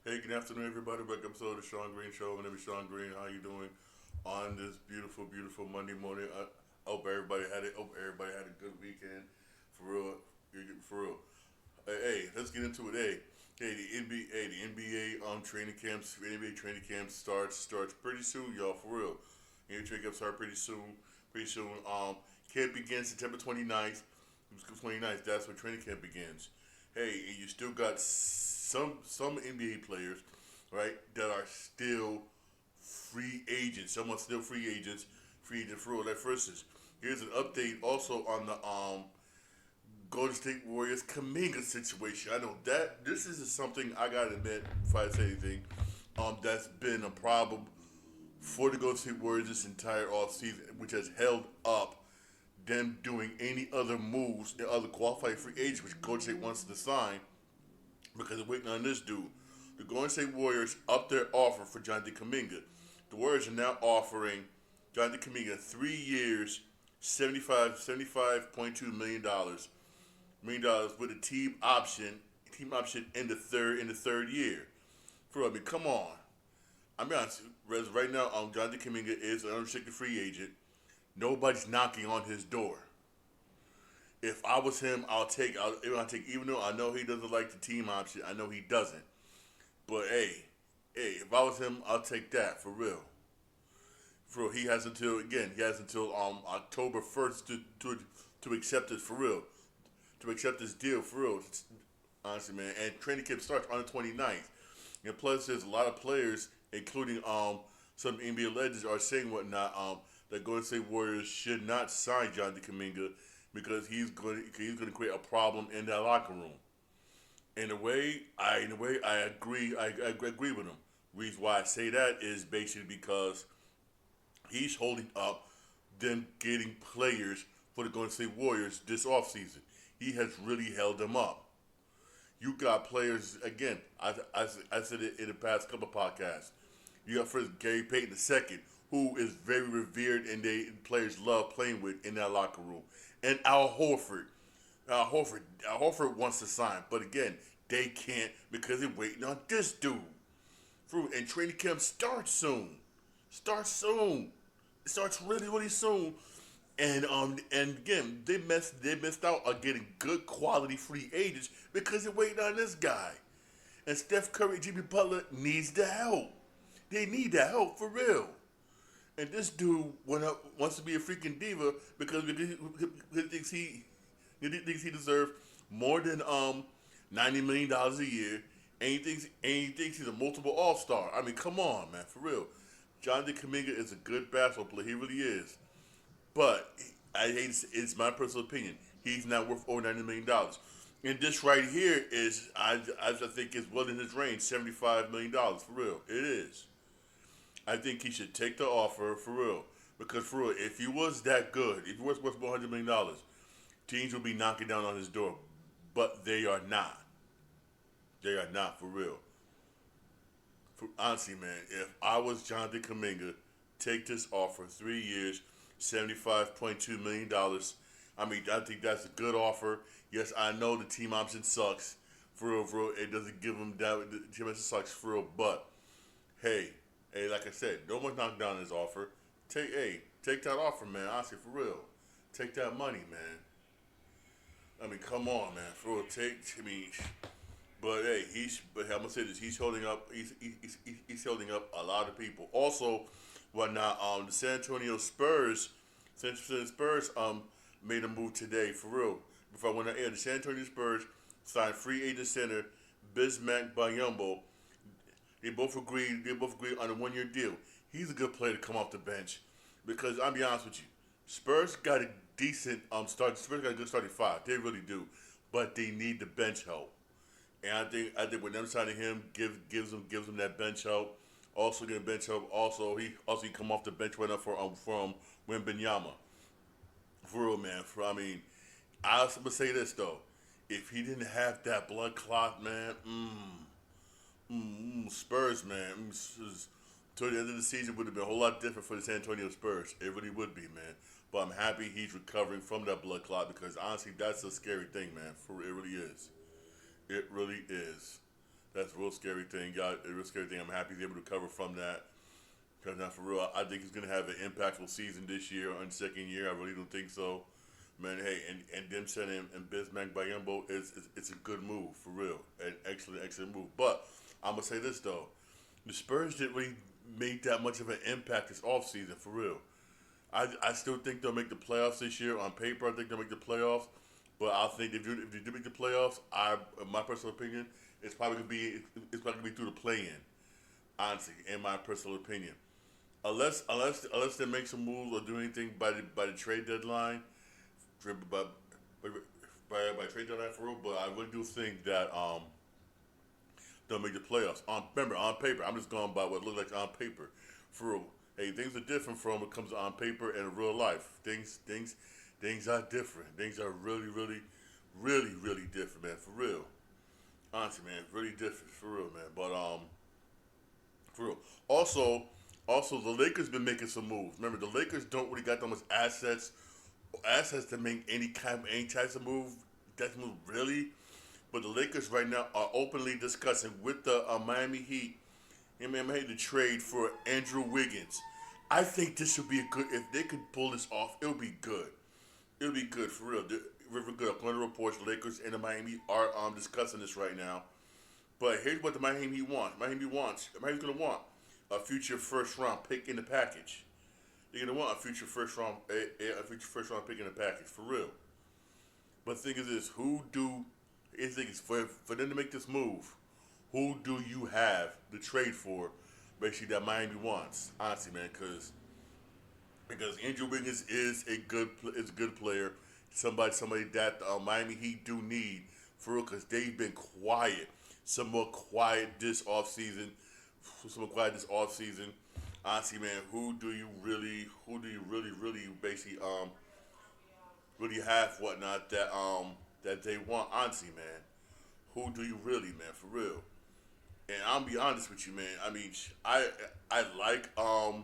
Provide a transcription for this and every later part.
Hey, good afternoon, everybody. Welcome to the Sean Green Show. My name is Sean Green. How you doing on this beautiful, beautiful Monday morning? Hope everybody had a good weekend. For real, for real. Hey, let's get into it. Hey, the NBA training camps, NBA training camp starts pretty soon, y'all. For real, NBA training camp start pretty soon. Pretty soon. Camp begins September 29th. 29th. That's when training camp begins. Hey, and you still got some NBA players, right, that are still free agents. Some are still free agents. Free agent for real. Like for instance, here's an update also on the Golden State Warriors Kaminga situation. I know that this is something I gotta admit, if I say anything, that's been a problem for the Golden State Warriors this entire offseason, which has held up them doing any other moves, the other qualified free agents which Golden State wants to sign because they're waiting on this dude. The Golden State Warriors upped their offer for Jonathan Kaminga. The Warriors are now offering Jonathan Kaminga 3 years, $75.2 million with a team option in the third year. For I mean, come on. I'm honest. Right now, Jonathan Kaminga is an unrestricted free agent. Nobody's knocking on his door. If I was him, I'll take, even though I know he doesn't like the team option, I know he doesn't. But if I was him, I'll take that for real. For real, he has until October 1st to accept it for real, to accept this deal for real. Honestly, man, and training camp starts on the 29th. And plus, there's a lot of players, including some NBA legends, are saying whatnot that Golden State Warriors should not sign Jonathan Kaminga because he's going to create a problem in that locker room. In a way, I agree. I agree with him. Reason why I say that is basically because he's holding up them getting players for the Golden State Warriors this offseason. He has really held them up. You got players again. I said it in the past couple of podcasts. You got first Gary Payton II, who is very revered and players love playing with in that locker room, and Al Horford. Al Horford wants to sign, but again, they can't because they're waiting on this dude. And training camp starts soon. Starts soon. It starts really, really soon. And again, they missed out on getting good quality free agents because they're waiting on this guy. And Steph Curry, Jimmy Butler needs the help. They need the help for real. And this dude wants to be a freaking diva because he thinks he deserves more than $90 million a year, and he thinks he's a multiple All Star. I mean, come on, man, for real. Jonathan Kaminga is a good basketball player. He really is. But it's my personal opinion. He's not worth over $90 million. And this right here is, I think, is well in his range, $75 million for real. It is. I think he should take the offer for real. Because for real, if he was that good, if he was worth $100 million, teams would be knocking down on his door. But they are not. They are not for real. Honestly, man, if I was Jonathan Kaminga, take this offer, 3 years, $75.2 million. I mean, I think that's a good offer. Yes, I know the team option sucks. For real, for real. It doesn't give him that. The team option sucks for real. But hey, like I said, no one's knocked down his offer. Take that offer, man. Honestly, for real. Take that money, man. I mean, come on, man. For real, but hey, but I'm gonna say this: he's holding up. He's holding up a lot of people. Also, what now? The San Antonio Spurs made a move today for real. Before I went on air, the San Antonio Spurs signed free agent center Bismack Biyombo. They both agreed on a 1 year deal. He's a good player to come off the bench because I'll be honest with you, Spurs got a decent start. Spurs got a good starting five. They really do, but they need the bench help. And I think with them signing him, gives them that bench help. Also getting bench help. Also he come off the bench right now from Wembenyama. For real, man. I mean, I was gonna say this though. If he didn't have that blood clot, man, Spurs, man, to the end of the season would have been a whole lot different for the San Antonio Spurs. It really would be, man. But I'm happy he's recovering from that blood clot because honestly, that's a scary thing, man. For it really is. It really is. That's a real scary thing. Yeah, a real scary thing. I'm happy he's able to recover from that. Because now, for real, I think he's going to have an impactful season this year on second year. I really don't think so. Man, hey, and them sending and Bismack Biyombo it's a good move, for real. An excellent move. But I'm going to say this, though. The Spurs didn't really make that much of an impact this offseason, for real. I still think they'll make the playoffs this year. On paper, I think they'll make the playoffs. But I think if they do make the playoffs, in my personal opinion, it's probably gonna be through the play-in. Honestly, in my personal opinion, unless they make some moves or do anything by the trade deadline, by, by, by trade deadline for real. But I really do think that they'll make the playoffs. Remember, on paper, I'm just going by what it looks like on paper. For real. Hey, things are different from what comes on paper and in real life. Things are different. Things are really different, man. For real. Honestly, man, really different. For real, man. But for real. Also, the Lakers been making some moves. Remember, the Lakers don't really got that much assets to make any types of move. That's move really. But the Lakers right now are openly discussing with the Miami Heat. The trade for Andrew Wiggins. I think this would be a good. If they could pull this off, it would be good. It would be good for real. Really good. According to reports, the Lakers and the Miami are discussing this right now. But here's what the Miami Heat want. Miami's gonna want a future first round pick in the package. They're gonna want a future first round pick in the package for real. But the thing is this: for them to make this move? Who do you have to trade for? Basically, that Miami wants. Honestly, man, because Andrew Wiggins is a good player. Somebody that Miami Heat do need for real, because they've been quiet. Some more quiet this offseason. Honestly, man, who do you really basically really have whatnot that they want? Honestly, man, who do you really, man, for real? And I'll be honest with you, man. I mean, I like I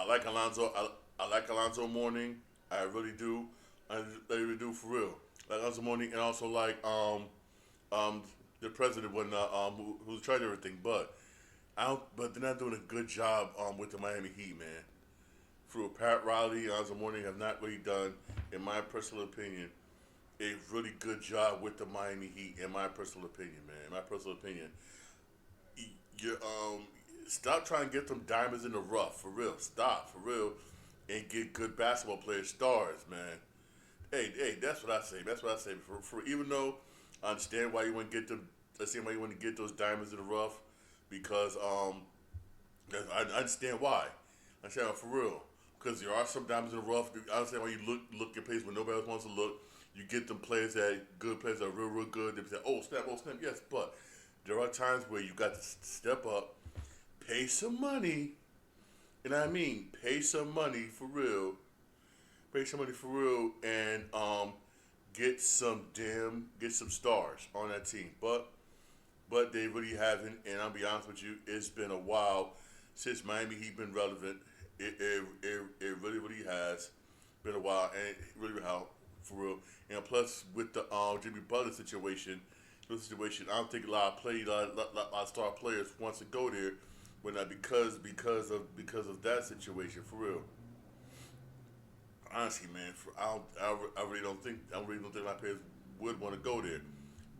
like Alonzo. I like Alonzo Mourning. I really do. I really do for real. Like Alonzo Mourning, and also like the president when who's tried everything, but but they're not doing a good job with the Miami Heat, man. For Pat Riley, Alonzo Mourning have not really done, in my personal opinion, a really good job with the Miami Heat, in my personal opinion, man. In my personal opinion, you stop trying to get them diamonds in the rough, for real. Stop, for real, and get good basketball players, stars, man. Hey, that's what I say. That's what I say. For even though I understand why you want to get them, I understand why you want to get those diamonds in the rough, because I understand why. I understand for real, because there are some diamonds in the rough. I understand why you look at places when nobody else wants to look. You get them good players that are real good. They say, oh snap, yes. But there are times where you got to step up, pay some money, and I mean pay some money for real, and get some stars on that team. But they really haven't. And I'll be honest with you, it's been a while since Miami Heat been relevant. It really has been a while, and it really how for real. And plus with the Jimmy Butler situation, I don't think a lot of star players wants to go there, when not because of that situation for real. Honestly, man, I really don't think a lot of players would want to go there.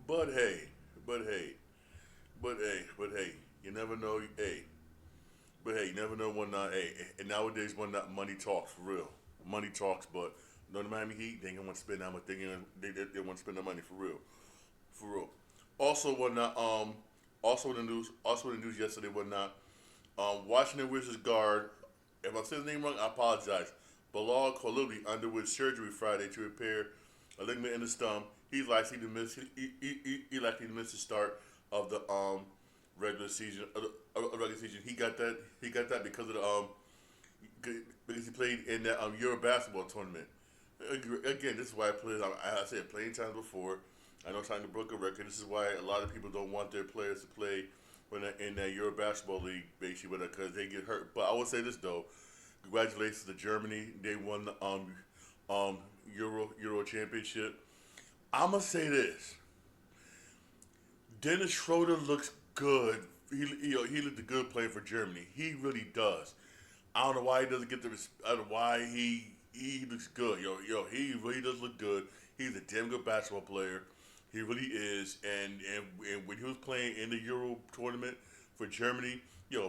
But hey, but hey, but hey, you never know. You never know when not. And nowadays when not money talks for real. Money talks, but no, the Miami Heat, they ain't gonna want to spend that much. They want to spend that money for real, for real. Also, whatnot. Also in the news yesterday, whatnot. Washington Wizards guard. If I said his name wrong, I apologize. Bilal Koulibaly underwent surgery Friday to repair a ligament in the stump. He's likely to miss. He likely to miss the start of the regular season. He got that. Because of because he played in that Euro basketball tournament. Again, this is why players. I said plenty of times before. I know trying to broke a record. This is why a lot of people don't want their players to play when they're in that Euro basketball league, basically, because they get hurt. But I will say this though. Congratulations to Germany. They won the Euro championship. I'ma say this. Dennis Schroeder looks good. He looked a good player for Germany. He really does. I don't know why he doesn't get the. I don't know why he looks good. He really does look good. He's a damn good basketball player. He really is. And when he was playing in the Euro tournament for Germany,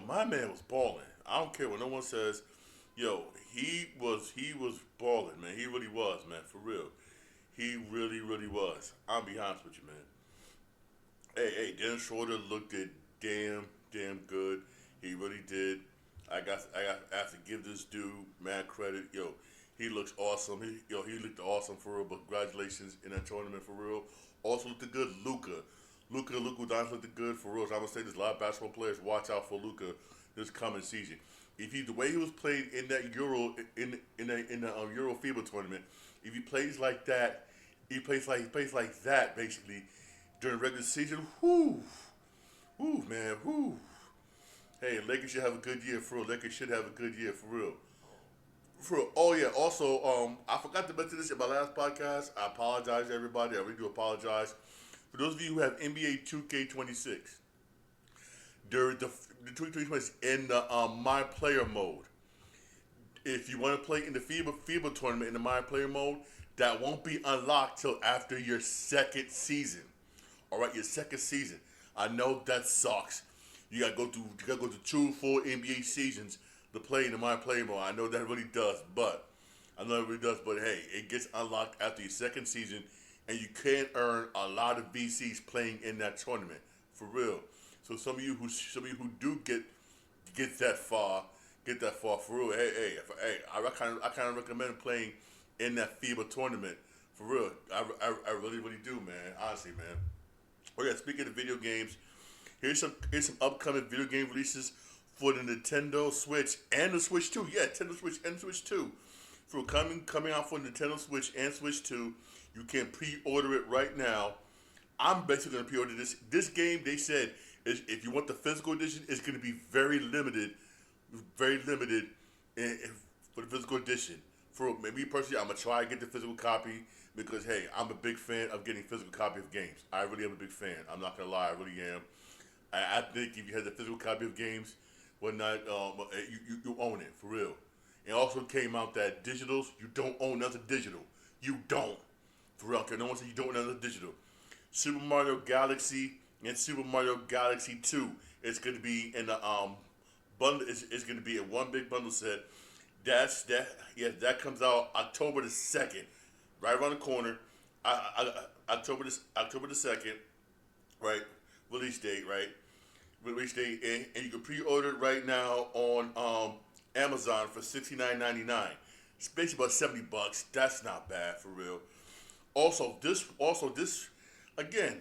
my man was balling. I don't care what no one says. He was balling, man. He really was, man, for real. He really, really was. I'll be honest with you, man. Dennis Schroeder looked it damn good. He really did. I have to give this dude mad credit. He looks awesome. He looked awesome for real. But congratulations in that tournament for real. Also looked good. Luka Doncic looked good for real. So I'm gonna say this: a lot of basketball players watch out for Luka this coming season. If he the way he was played in that Euro in the Euro FIBA tournament, if he plays like that, he plays like that basically during the regular season. Whoo, man, whoo. Hey, Lakers should have a good year for real. Lakers should have a good year for real. For real. Oh yeah. Also, I forgot to mention this in my last podcast. I apologize, everybody. I really do apologize. For those of you who have NBA 2K26, during the 2K26 in the My Player mode, if you want to play in the FIBA tournament in the My Player mode, that won't be unlocked till after your second season. All right, your second season. I know that sucks. You gotta go through 2 full NBA seasons to play in the My Player mode. I know that really does, but hey, it gets unlocked after your second season, and you can earn a lot of VCs playing in that tournament for real. So some of you who do get that far for real. I kind of recommend playing in that FIBA tournament for real. I really do, man. Honestly, man. Oh yeah, speaking of video games, here's some upcoming video game releases for the Nintendo Switch and the Switch 2. Yeah, Nintendo Switch and Switch 2. For coming out for Nintendo Switch and Switch 2, you can pre-order it right now. I'm basically gonna pre-order this. This game, they said, if you want the physical edition, it's gonna be very limited for the physical edition. For me personally, I'm gonna try to get the physical copy because hey, I'm a big fan of getting physical copy of games. I really am a big fan. I'm not gonna lie, I really am. I think if you had the physical copy of games, whatnot, you own it for real. It also came out that digitals, you don't own nothing digital. You don't. For real, okay, no one said you don't own nothing digital. Super Mario Galaxy and Super Mario Galaxy 2. It's gonna be in the bundle. It's gonna be in one big bundle set. That comes out October the 2nd, right around the corner. October the 2nd, right? Release date, right? Release date, and you can pre-order it right now on Amazon for $69.99. It's basically about $70. That's not bad for real. Also this again.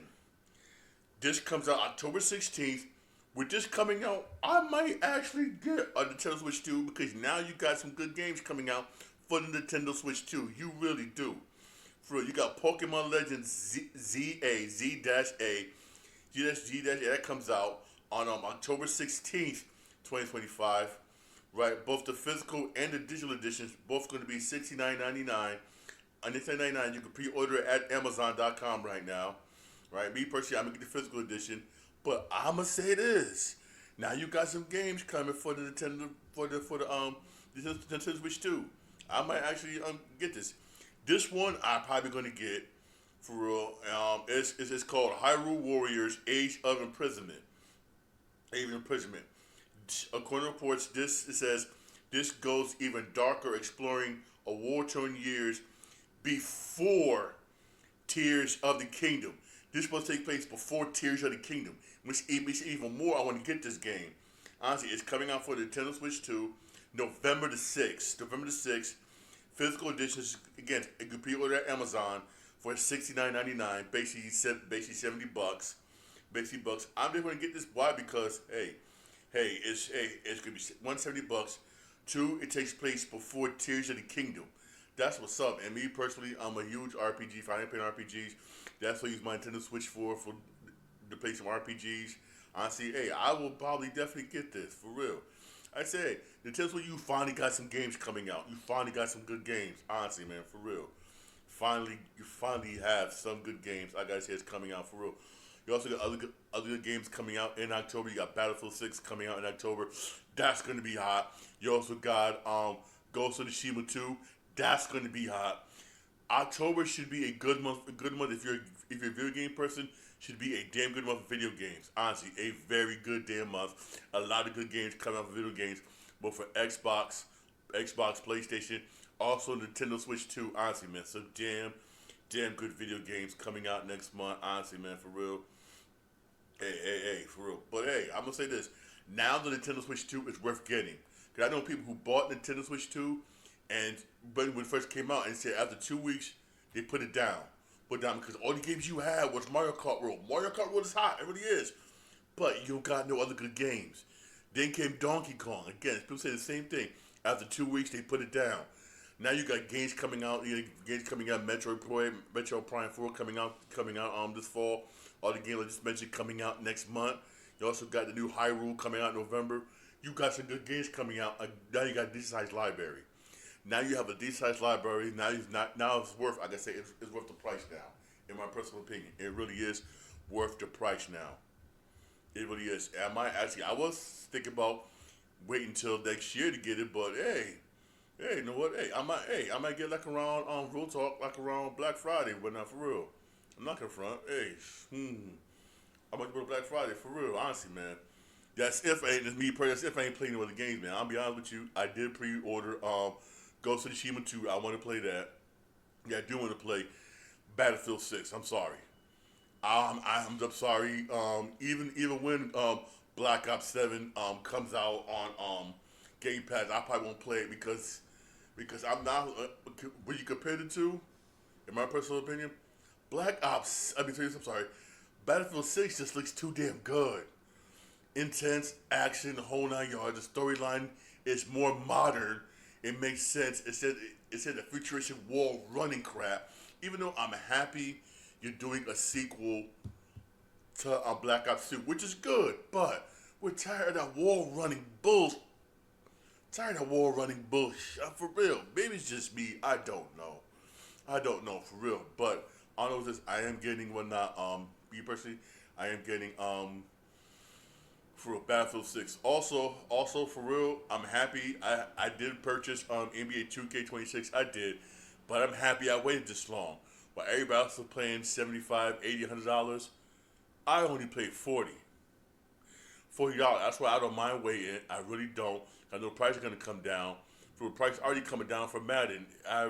This comes out October 16th. With this coming out, I might actually get a Nintendo Switch 2 because now you got some good games coming out for the Nintendo Switch 2. You really do. For real, you got Pokemon Legends Z-A, that comes out on October 16th, 2025. Right, both the physical and the digital editions, both going to be $69.99. On $69.99, you can pre-order it at Amazon.com right now. Right, me personally, I'm gonna get the physical edition, but I'ma say this: now you got some games coming for the Nintendo Nintendo Switch 2. I might actually get this. This one I'm probably gonna get for real. It's called Hyrule Warriors: Age of Imprisonment. According to reports, it says this goes even darker, exploring a war-torn years before Tears of the Kingdom. This is supposed to take place before Tears of the Kingdom, which makes it even more I want to get this game. Honestly, it's coming out for the Nintendo Switch 2, November the 6th. November the 6th. Physical editions, again, you can pre-order at Amazon for $69.99, basically $70. Basically bucks. I'm just going to get this. Why? Because, it's going to be $170. 2, it takes place before Tears of the Kingdom. That's what's up. And me personally, I'm a huge RPG fan. I play RPGs. That's what I use my Nintendo Switch for to play some RPGs. Honestly, I will probably definitely get this for real. I say, Nintendo Switch, you finally got some games coming out. You finally got some good games. Honestly, man, for real. You finally have some good games. I gotta say, it's coming out for real. You also got other good games coming out in October. You got Battlefield 6 coming out in October. That's going to be hot. You also got Ghost of Tsushima 2. That's going to be hot. October should be a good month. A good month if you're a video game person. Should be a damn good month for video games. Honestly, a very good damn month. A lot of good games coming out for video games, both for Xbox, PlayStation, also Nintendo Switch 2. Honestly, man, so damn good video games coming out next month. Honestly, man, for real. Hey, for real. But hey, I'm gonna say this. Now the Nintendo Switch 2 is worth getting. Cause I know people who bought Nintendo Switch 2 and when it first came out and said after 2 weeks they put it down. Put it down because all the games you had was Mario Kart World. Mario Kart World is hot, it really is. But you don't got no other good games. Then came Donkey Kong. Again, people say the same thing. After 2 weeks they put it down. Now you got games coming out. Metro Prime 4 coming out this fall. All the games I just mentioned coming out next month. You also got the new Hyrule coming out in November. You got some good games coming out. Now you got a decent-sized library. Now you have a decent-sized library. Now it's worth, like I say, it's worth the price now. In my personal opinion, it really is worth the price now. It really is. I was thinking about waiting until next year to get it, but hey, you know what? Hey, I might get like around Real Talk, like around Black Friday, but not for real. I'm not gonna front. Hey, I'm gonna go to Black Friday for real. Honestly, man. That's if me personally. That's if I ain't playing no other games, man. I'll be honest with you. I did pre-order Ghost of Tsushima 2. I want to play that. Yeah, I do want to play Battlefield 6. I'm sorry. I'm sorry. Even when Black Ops 7 comes out on Game Pass, I probably won't play it because I'm not. When you compare the two, in my personal opinion, I'm sorry. Battlefield 6 just looks too damn good. Intense action, the whole 9 yards. The storyline is more modern. It makes sense. It said the futuristic war running crap. Even though I'm happy you're doing a sequel to Black Ops 2, which is good, but we're tired of that war running bullshit. For real. Maybe it's just me. I don't know for real. But I know this. I am getting me personally. I am getting for Battlefield 6. Also for real, I'm happy. I did purchase NBA 2K26. I did, but I'm happy I waited this long. While everybody else was playing $75, $80, $100, I only paid $40. That's why I don't mind waiting. I really don't. I know the price is gonna come down. For the price already coming down for Madden, I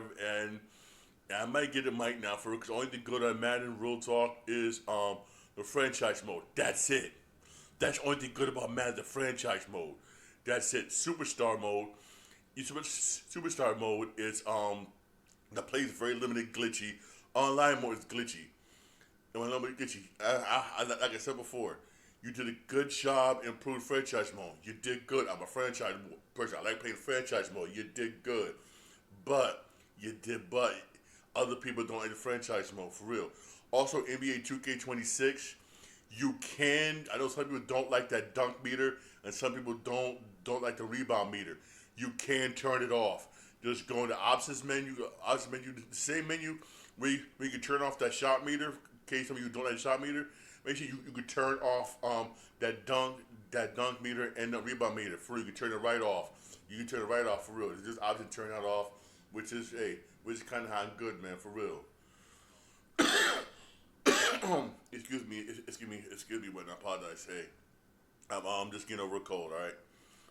might get a mic now for it because the only thing good on Madden Real Talk is the franchise mode. That's it. That's the only thing good about Madden, the franchise mode. That's it. Superstar mode. Superstar mode is that plays very limited, glitchy. Online mode is glitchy. And when I'm glitchy, like I said before, you did a good job improving franchise mode. You did good. I'm a franchise person. I like playing franchise mode. You did good, but other people don't like the franchise mode for real. Also, NBA 2K26. I know some people don't like that dunk meter, and some people don't like the rebound meter. You can turn it off. Just go in the options menu, the same menu where you can turn off that shot meter. In case some of you don't like the shot meter, make sure you can turn off that dunk meter and the rebound meter. For real, you can turn it right off. You can turn it right off for real. Just option turn that off, which is kind of how I'm good, man, for real. Excuse me when I apologize. Hey, I'm just getting over a cold. All right,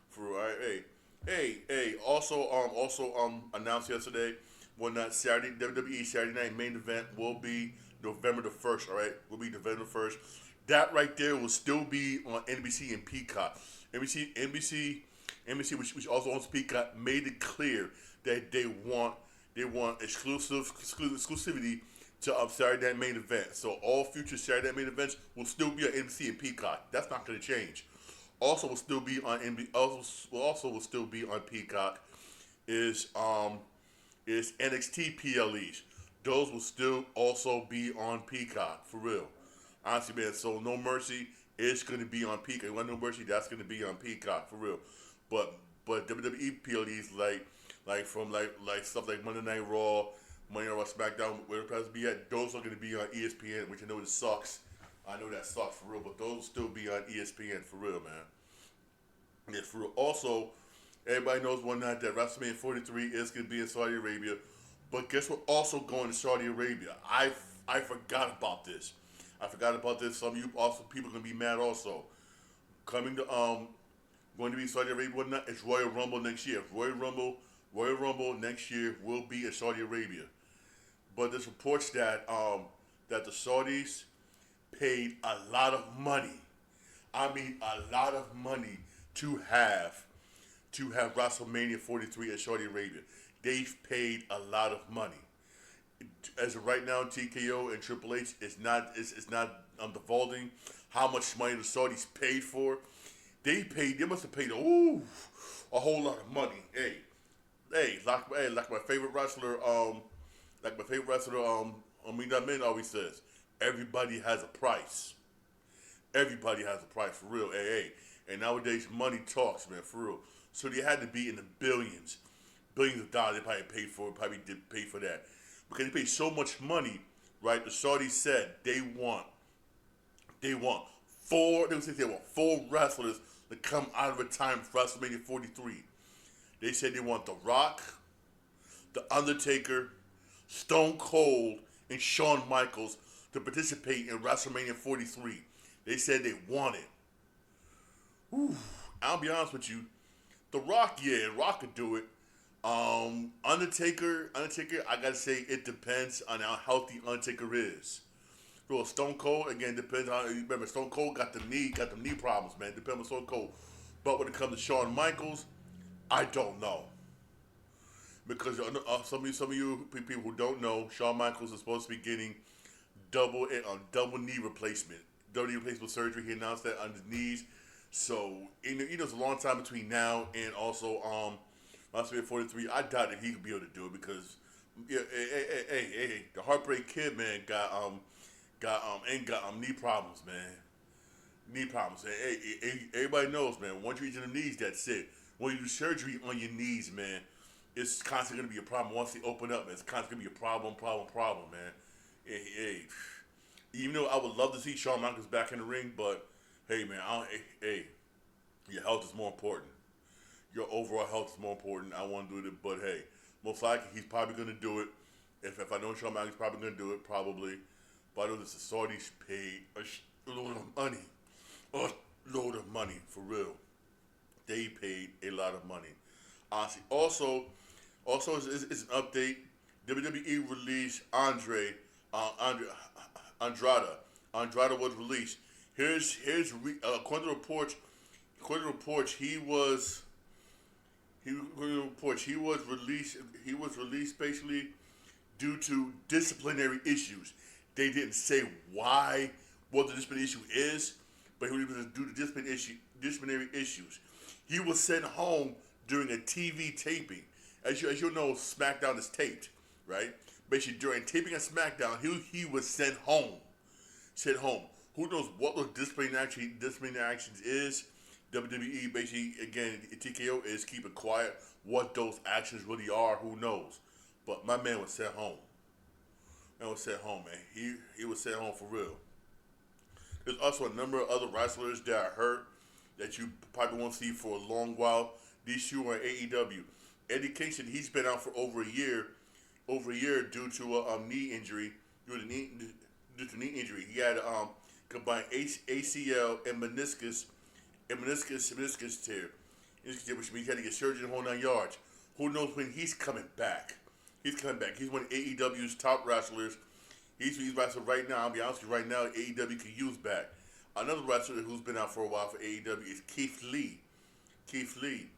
for real. All right, hey. Also announced yesterday when that WWE Saturday Night Main Event will be November the 1st. All right, will be November the 1st. That right there will still be on NBC and Peacock. NBC, which also owns Peacock, made it clear that they want exclusivity to Saturday Night Main Event. So all future Saturday Night Main Events will still be on NBC and Peacock. That's not going to change. Also will still be on Also will still be on Peacock is NXT PLEs. Those will still also be on Peacock for real. Honestly, man. So No Mercy is going to be on Peacock. You want No Mercy? That's going to be on Peacock for real. But WWE PLEs like stuff like Monday Night Raw, SmackDown, where it has to be at, those are going to be on ESPN, which I know it sucks. I know that sucks for real, but those still be on ESPN for real, man. Yeah, for real. Also, everybody knows one night that WrestleMania 43 is going to be in Saudi Arabia. But guess what? Also going to Saudi Arabia. I forgot about this. I forgot about this. Some of you also people are going to be mad also. Coming to going to be Saudi Arabia one night. It's Royal Rumble next year. Royal Rumble next year will be in Saudi Arabia. But there's reports that that the Saudis paid a lot of money. I mean, a lot of money to have WrestleMania 43 in Saudi Arabia. They've paid a lot of money. As of right now, TKO and Triple H is not it's not divulging how much money the Saudis paid for. They must have paid a whole lot of money. Like my favorite wrestler Amin Damin always says, everybody has a price. Everybody has a price for real. And nowadays money talks, man, for real. So they had to be in the billions of dollars. They probably did pay for that because they paid so much money, right? The Saudis said they want four. They want four wrestlers to come out of retirement for WrestleMania 43. They said they want The Rock, The Undertaker, Stone Cold, and Shawn Michaels to participate in WrestleMania 43. They said they want it. Whew. I'll be honest with you. The Rock, yeah, Rock could do it. Undertaker, I gotta say it depends on how healthy Undertaker is. Well, Stone Cold, again, depends on, remember, Stone Cold got the knee problems, man. Depends on Stone Cold. But when it comes to Shawn Michaels, I don't know. Because some of you people who don't know, Shawn Michaels is supposed to be getting double knee replacement. Double knee replacement surgery. He announced that on his knees. So, it's a long time between now and also WrestleMania 43. I doubt if he could be able to do it because, yeah, the Heartbreak Kid, man, got knee problems, man. Knee problems. Everybody knows, man. Once you reach the knees, that's it. When you do surgery on your knees, man, it's constantly going to be a problem. Once they open up, man, it's constantly going to be a problem, man. Even though I would love to see Shawn Michaels back in the ring, but hey, man, your health is more important. Your overall health is more important. I want to do it, but hey, most likely he's probably going to do it. If I know Shawn Michaels probably going to do it, probably. But I know the Saudis paid a load of money. A load of money, for real. They paid a lot of money. Honestly. Also, it's an update. WWE released Andrade. Andrade was released. According to reports, he was released. He was released basically due to disciplinary issues. They didn't say what the disciplinary issue is, but he was due to disciplinary issues. He was sent home during a TV taping. As you know, SmackDown is taped, right? Basically, during taping of SmackDown, he was sent home. Who knows what those disciplinary actions is? WWE basically, again, TKO is keeping quiet what those actions really are. Who knows? But my man was sent home. Man was sent home, man. He was sent home for real. There's also a number of other wrestlers that are hurt that you probably won't see for a long while. These two are AEW. Eddie Kingston, he's been out for over a year due to a knee injury. Due to knee injury, he had combined ACL and meniscus tear, which means he had to get surgery in the whole 9 yards. Who knows when he's coming back? He's coming back. He's one of AEW's top wrestlers. He's wrestling right now. I'll be honest with you, right now, AEW could use back. Another wrestler who's been out for a while for AEW is Keith Lee. Keith Lee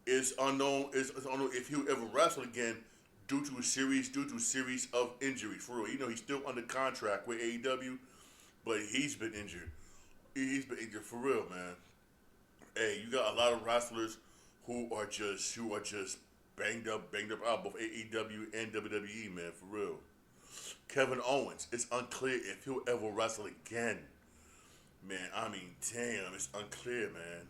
is unknown if he'll ever wrestle again due to a series of injuries. For real, he's still under contract with AEW, but he's been injured. He's been injured for real, man. Hey, you got a lot of wrestlers who are just banged up out, both AEW and WWE, man, for real. Kevin Owens, it's unclear if he'll ever wrestle again. Man, I mean, damn, it's unclear, man.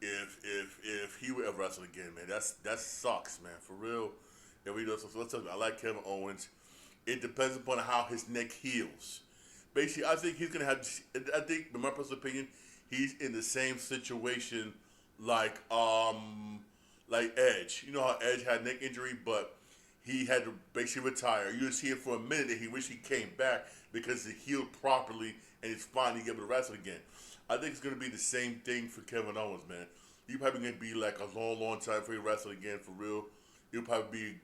If he would ever wrestle again, man, that sucks, man, for real. And let's talk. I like Kevin Owens. It depends upon how his neck heals, basically, I think he's gonna have. I think, in my personal opinion, he's in the same situation like Edge. You know how Edge had neck injury, but he had to basically retire. You see it for a minute that he wished he came back because he healed properly and he's finally able to wrestle again. I think it's gonna be the same thing for Kevin Owens, man. He's probably gonna be like a long, long time before he wrestle again for real. He'll probably be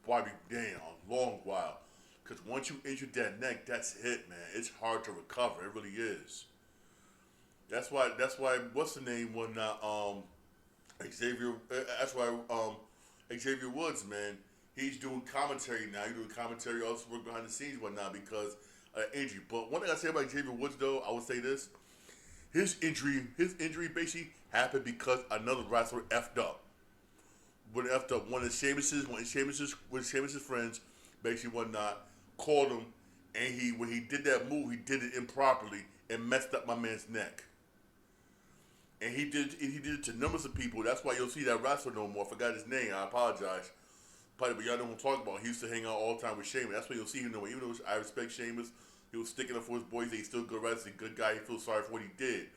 probably damn a long while. Because once you injure that neck, that's it, man. It's hard to recover. It really is. That's why. That's why. What's the name? When Xavier. That's why Xavier Woods, man. He's doing commentary now. He's doing commentary, also work behind the scenes, whatnot, because of injury. But one thing I say about Xavier Woods, though, I would say this: his injury basically happened because another wrestler effed up. When effed up, one of Sheamus's friends, basically whatnot, called him, and when he did that move, he did it improperly and messed up my man's neck. And he did it to numbers of people. That's why you'll see that wrestler no more. I forgot his name. I apologize. Probably, but y'all know what I'm talking about. He used to hang out all the time with Sheamus. That's why you'll see him no more. Even though I respect Sheamus, he was sticking up for his boys. He's still a good wrestler, good guy. He feels sorry for what he did.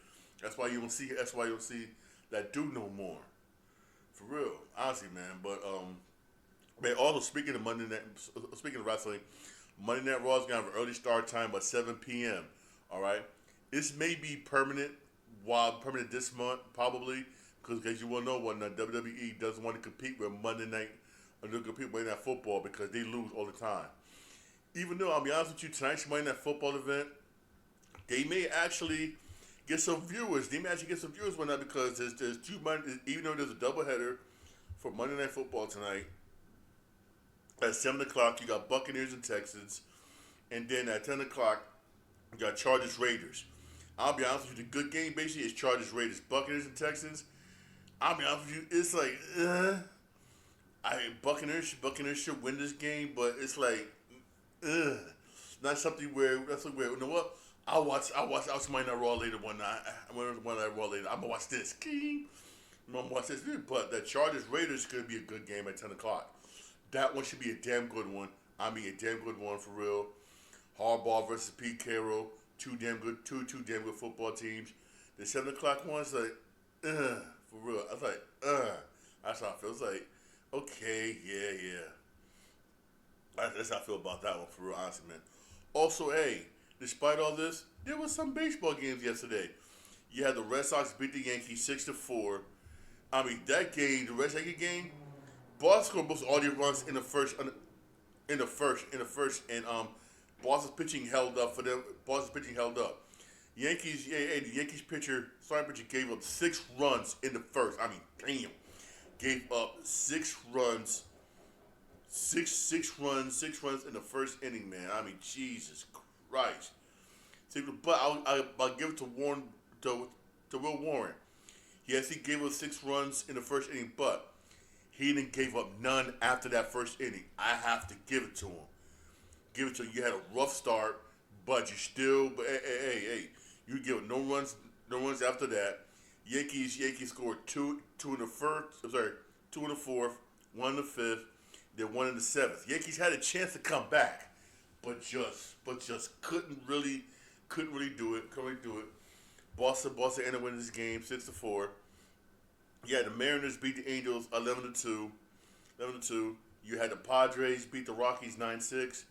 That's why you don't see. That's why you don't see that dude no more. For real, honestly, man. But man, also speaking of speaking of wrestling, Monday Night Raw is gonna have an early start time, by 7 p.m. All right, this may be permanent. While permanent this month, probably, because as you will know, when WWE doesn't want to compete with Monday Night, or they compete with Monday Night Football because they lose all the time. Even though I'll be honest with you, tonight's Monday Night Football event, they may actually get some viewers. They may actually get some viewers when that, because there's two Monday, even though there's a doubleheader for Monday Night Football tonight. At 7 o'clock, you got Buccaneers and Texans, and then at 10 o'clock, you got Chargers Raiders. I'll be honest with you, the good game basically is Chargers Raiders. Buccaneers and Texans, I'll be honest with you, it's like, Buccaneers should win this game, but it's like, not something where, you know what? I'll watch Monday Night Raw later one night. I'm gonna watch this. I'm gonna watch this. But the Chargers Raiders could be a good game at 10 o'clock. That one should be a damn good one. I mean, a damn good one for real. Harbaugh versus Pete Carroll. Two damn good football teams. The 7 o'clock one's like, for real. I was like, That's how I feel. It's like, okay, yeah. That's how I feel about that one, for real, honestly, man. Also, hey, despite all this, there was some baseball games yesterday. You had the Red Sox beat the Yankees 6-4. I mean, that game, the Red Sox game, Boston scored most all their runs in the first, and Boston's pitching held up for them. The Yankees starting pitcher gave up 6 runs in the first. I mean, damn. Gave up 6 runs. 6 runs in the first inning, man. I mean, Jesus Christ. But I'll give it to Will Warren. Yes, he gave up 6 runs in the first inning, but he didn't give up none after that first inning. I have to give it to him. You had a rough start, but hey, you give up no runs after that. Yankees scored 2 in the first. I'm sorry, 2 in the fourth, 1 in the fifth, then 1 in the seventh. Yankees had a chance to come back, but just couldn't really do it. Boston ended up winning this game 6-4. You had the Mariners beat the Angels 11-2. You had the Padres beat the Rockies 9-6.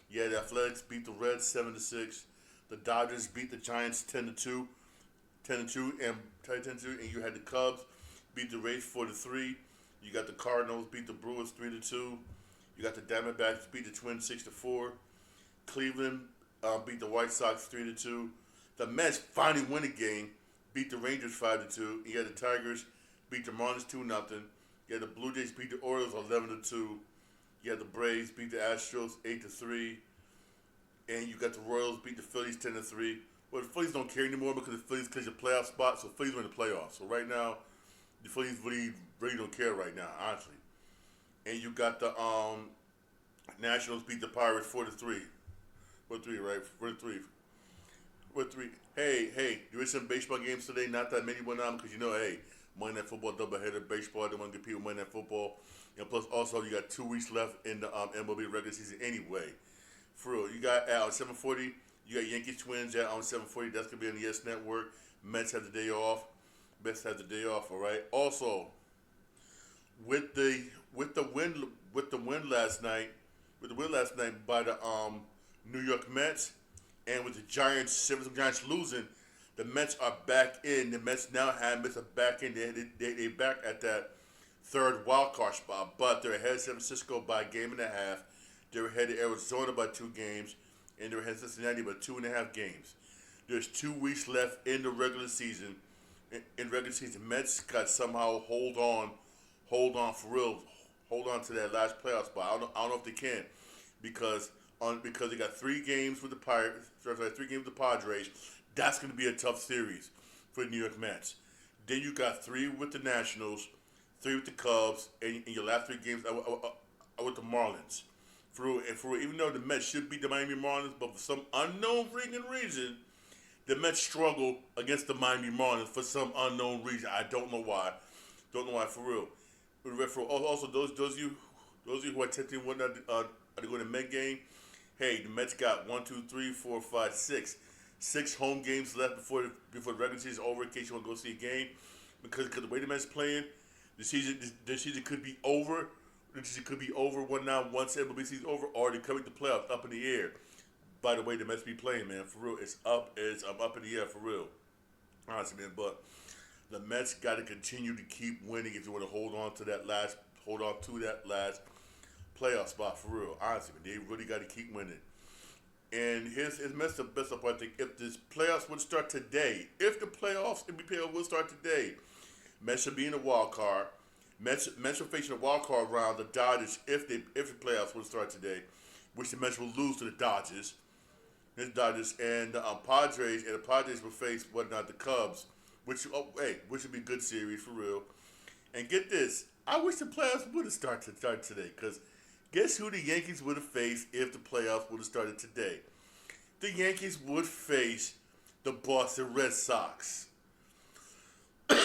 You had the Athletics beat the Reds 7-6. The Dodgers beat the Giants 10-2, and you had the Cubs beat the Rays 4-3. You got the Cardinals beat the Brewers 3-2. You got the Diamondbacks beat the Twins 6-4. Cleveland beat the White Sox 3-2. The Mets finally win a game, beat the Rangers 5-2. You had the Tigers beat the Marlins 2-0. You had the Blue Jays beat the Orioles 11-2. You had the Braves beat the Astros 8-3. And you got the Royals beat the Phillies 10-3. Well, the Phillies don't care anymore because the Phillies clinch a playoff spot, so Phillies are in the playoffs. So right now, the Phillies really don't care right now, honestly. And you got the Nationals beat the Pirates 4-3. 4-3, right? 4-3. Hey, there is some baseball games today. Not that many went on because Monday Night Football doubleheader baseball. They want to compete with Monday Night Football. And plus, also, you got 2 weeks left in the MLB regular season anyway. For real, you got at 7:40. You got Yankees Twins at on 7:40. That's gonna be on the Yes Network. Mets have the day off. Mets have the day off. All right. Also, with the with the win with the win last night, by the New York Mets, and with the Giants, Giants losing, the Mets are back in. The Mets now have Mets are back in. They back at that third wild card spot, but they're ahead of San Francisco by a game and a half. They're ahead of Arizona by 2 games, and they're ahead of Cincinnati by 2.5 games. There's 2 weeks left in the regular season. In regular season, Mets got somehow hold on for real, hold on to that last playoff spot. I don't know if they can, because they got 3 games with the Pirates, 3 games with the Padres. That's going to be a tough series for the New York Mets. Then you got 3 with the Nationals, 3 with the Cubs, and your last 3 games are with the Marlins. Even though the Mets should beat the Miami Marlins, but for some unknown freaking reason, the Mets struggle against the Miami Marlins for some unknown reason. I don't know why. Don't know why for real. Also, those of you who are attempting whether are they going to Met game, hey, the Mets got 1, 2, 3, 4, 5, 6 home games left before the regular season is over. In case you want to go see a game, because the way the Mets playing, the season could be over. The season could be over once MLB season's over, or they coming the playoffs up in the air. By the way, the Mets be playing, man, for real. I'm up in the air for real, honestly, man. But the Mets got to continue to keep winning if you want to hold on to that last playoff spot for real. Honestly, man, they really got to keep winning. And here's Mets the best up. I think if this playoffs would start today, if the playoffs would start today, Mets should be in the wild card. Mets are facing a wild card round. The Dodgers, if the playoffs would start today, which the Mets will lose to the Dodgers. The Dodgers and the Padres, and the Padres will face the Cubs, which would be a good series for real. And get this, I wish the playoffs would have started today, because guess who the Yankees would have faced if the playoffs would have started today? The Yankees would face the Boston Red Sox. For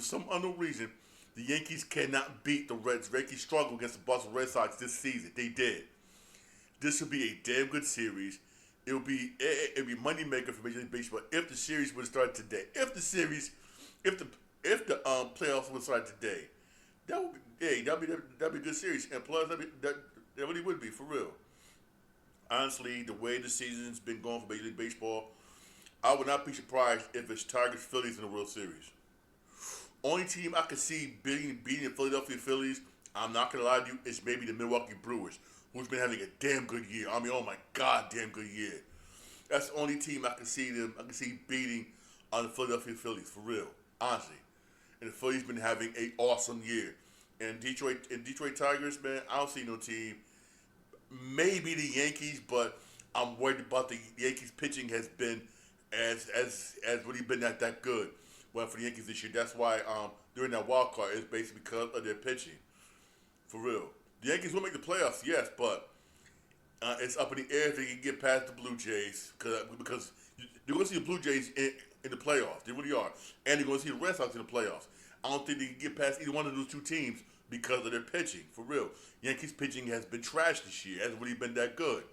some unknown reason, the Yankees cannot beat the Reds. The Yankees struggled against the Boston Red Sox this season. They did. This would be a damn good series. It'd be money maker for Major League Baseball if the series would start today. If the playoffs would start today, that'd be a good series. And plus, that really would be for real. Honestly, the way the season's been going for Major League Baseball, I would not be surprised if it's Tigers Phillies in the World Series. Only team I could see beating the Philadelphia Phillies, I'm not gonna lie to you, is maybe the Milwaukee Brewers, who's been having a damn good year. I mean, oh my God, damn good year. That's the only team I can see beating on the Philadelphia Phillies for real, honestly. And the Phillies been having an awesome year. And Detroit Tigers, man, I don't see no team. Maybe the Yankees, but I'm worried about the Yankees pitching has been as really been that good. Well, for the Yankees this year, that's why during that wild card is basically because of their pitching. For real, the Yankees will make the playoffs, yes, but it's up in the air if they can get past the Blue Jays, because you're going to see the Blue Jays in the playoffs. They really are, and you're going to see the Red Sox in the playoffs. I don't think they can get past either one of those 2 teams because of their pitching. For real, Yankees pitching has been trash this year. It hasn't really been that good.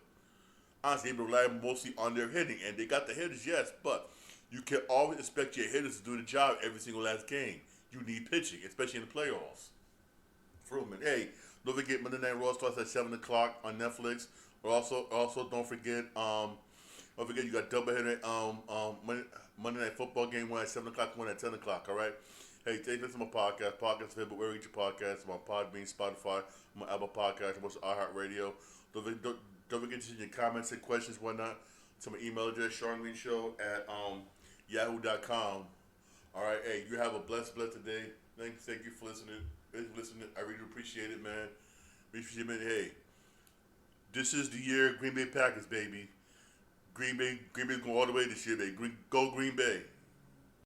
Honestly, they rely mostly on their hitting, and they got the hitters, yes, but you can always expect your hitters to do the job every single last game. You need pitching, especially in the playoffs. For real, man. Hey, don't forget Monday Night Raw starts at 7 o'clock on Netflix. Also don't forget you got doubleheader Monday Night Football game, one at 7 o'clock, one at 10 o'clock. All right. Hey, take this to my podcast. Podcast available wherever you get your podcasts. I'm on Podbean, Spotify, I'm on Apple Podcasts, I'm on iHeartRadio. Don't forget to send your comments and questions, whatnot, to my email address, SeanGreenshow at yahoo.com. All right, hey, you have a blessed day. Thank you for listening. I really appreciate it, man. Hey, this is the year Green Bay Packers, baby. Green Bay's going all the way this year, baby. Go Green Bay.